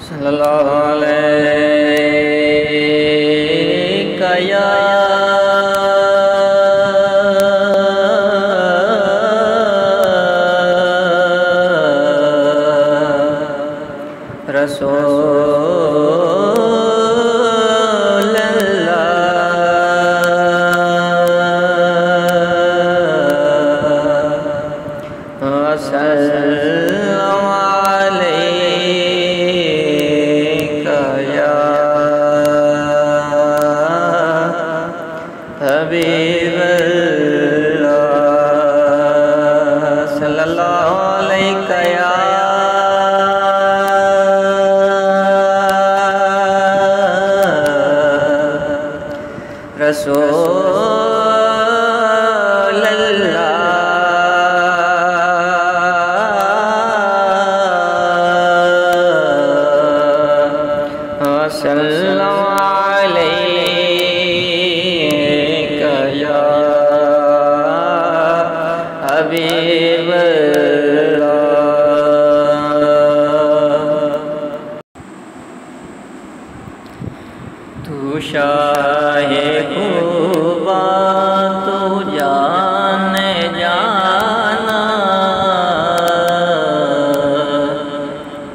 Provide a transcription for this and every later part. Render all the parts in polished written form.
صلی اللہ علیہ یا رسول اللہ وسلم علیک یا حبیب اللہ صلی اللہ علیہ یا رسول اللہ وسلم علیک یا حبیب تو شاہ خوباں تو جان جانا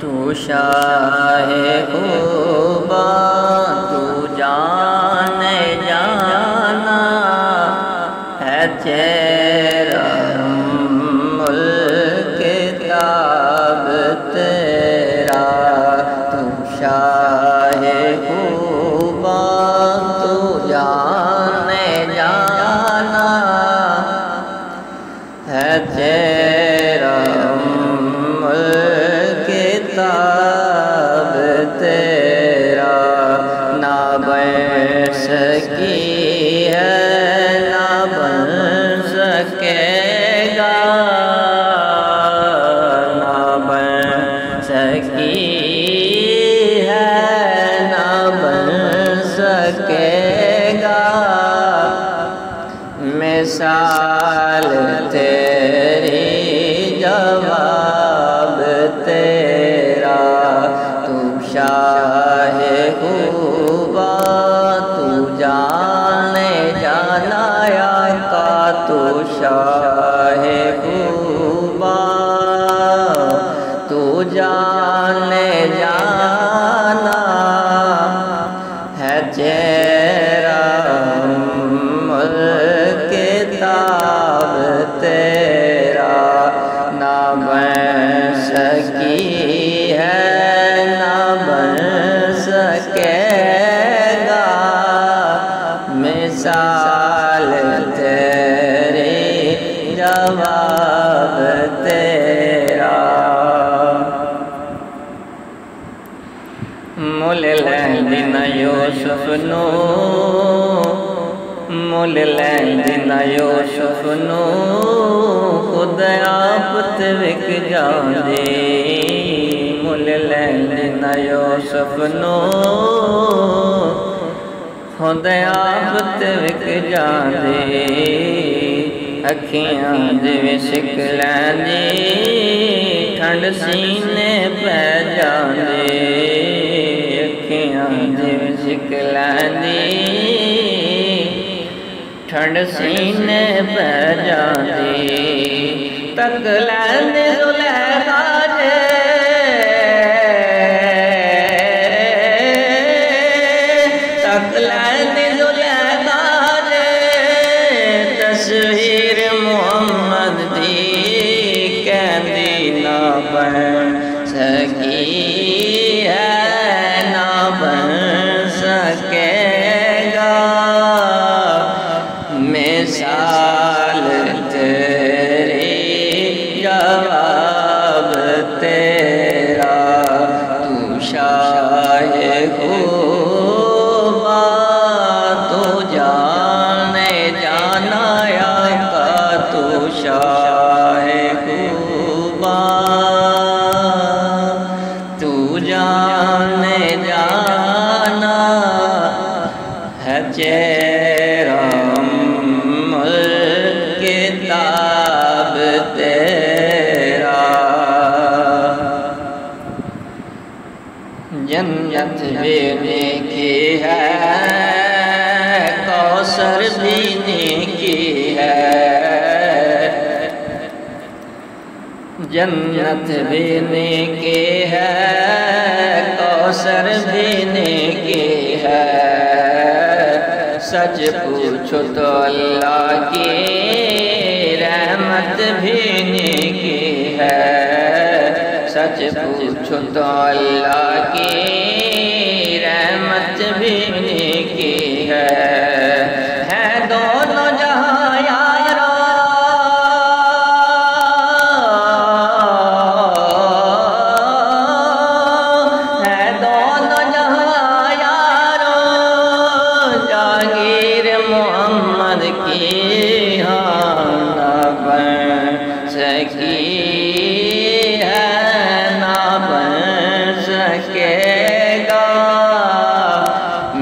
تو شاہ خوباں تو جان جانا ہے چہرہ ملک تاب تیرا تو شاہ خوباں تو جان جانا ہے تیرا ملک تاب تیرا نہ بن سکی ہے نہ بن سکے گا نہ بن سکی ہے نہ بن سکے گا مثال تیری جواب تیرا تو شاہ خوباں تو جان جانا آقا تو شاہ خوباں تو جان جانا ہے چہرہ ملک تاب تیرا نہ بن سکی ہے نہ بن سکے گا مثال تیری جواب تیرا مل لیندن یوسف نو مل لیندن یوسف نو خود آپ تے وک جاندے مل لیندن یوسف نو خود آپ تے وک جاندے اکھیاں دے وچ لیندی ٹھنڈ سینے پہ جاندے اکھیاں دے وچ لیندی ٹھنڈ سینے پہ جاندی تک لیندی زلیخا جے تک لیندی زلیخا جے تصویر محمد دی کہندی نہ بن سکی ہے نہ بن سکے گا مثال تیری جواب تیرا تو شاہ خوباں تو جان جانا آقا تو شاہ خوباں تو جان جنت بھی نیکی ہے، کوثر بھی نیکی ہے، جنت بھی نیکی ہے، کوثر بھی نیکی ہے، سچ پوچھو تو اللہ کی رحمت بھی نیکی ہے، سچ پوچھو تو اللہ کی رحمت بھی نیکی ہے دونوں جہاں یارو، ہے دونوں جہاں یارو، جاگیر محمد کی ہاں نہ بن سکی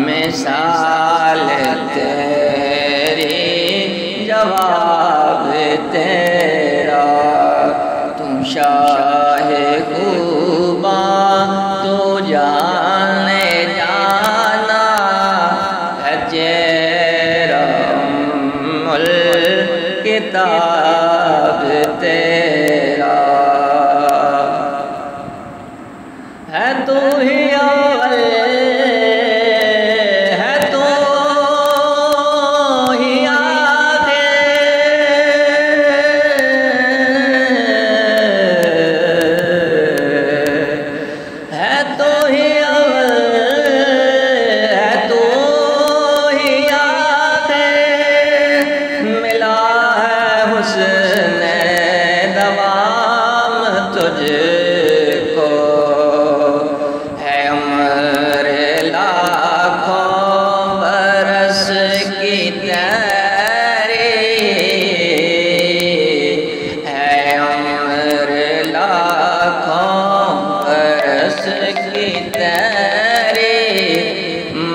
مثال تیری جواب تیرا، تم شاہ خوباں تو جانے جانا ہے، چہرہ کتاب تیرا ہے، تو ہی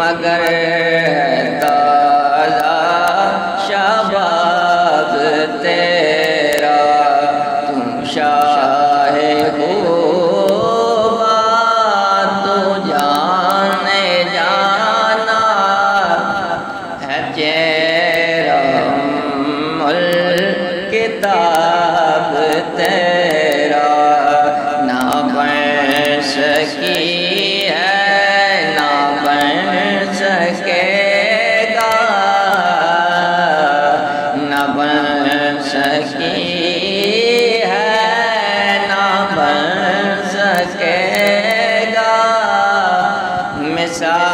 مگر تازہ شباب تیرا، تم شاہ خوباں تو جانے جانا ہے، چہرہ کتاب تیرا نہ بن سکی مثال